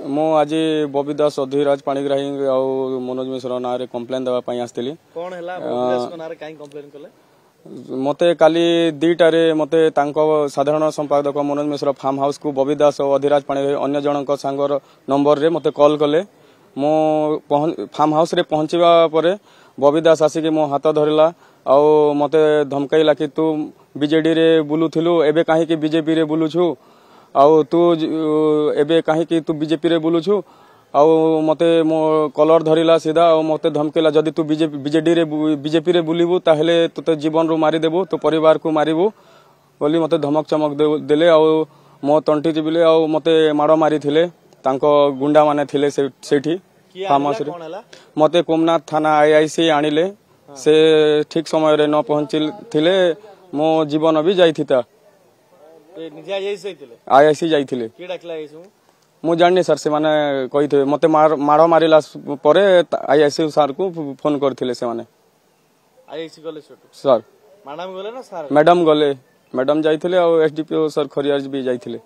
मु आज बबी दास अधीराज पाणिग्राही और मनोज मिश्र ना कंप्लेन देवाई आसती। कौन है कंप्लेन कले? मते काली 2टारे मते साधारण संपादक मनोज मिश्र फार्म हाउस को बबी दास और अधीराज पाणिग्राही अन्य जनक सांगर नंबर रे मते कॉल कले। मो फार्म हाउस रे पहुंचवा परे बबी दास आसिक मो हाथ धरला और मते धमकाइला कि तू बीजेडी रे बुलुथिलु एबे काहे कि बीजेपी रे बुलुछु आउ तू एबे काहे कि तू बीजेपी रे बुलुछु आउ मते मो कलर धरिला सीधा और मते धमकेला जदि तू बीजेपी रे बुलिबू ताहेले तोते जीवन रो मारी देबू तो परिवार को मारिबू बोली मते धमक चमक देले और मो तंटी जिबिले और मते माड़ मारी थिले तांको गुंडा माने थिले सेठी फार्म हाउस रे। मते कोमनाथ थाना आईआईसी आनिले से ठीक समय रे न पहुंचिल थिले मो जीवन भी जाइथिता। आईआईसी जाइथिले मु जानि सर से माने कहिथे मते माड़ मारिला परे आईआईसी सर को फोन करथिले से माने। आईआईसी गले सर मैडम गले ना सर? मैडम गले, मैडम जाइथिले और एसडीपीओ सर खरियार भी जाइथिले।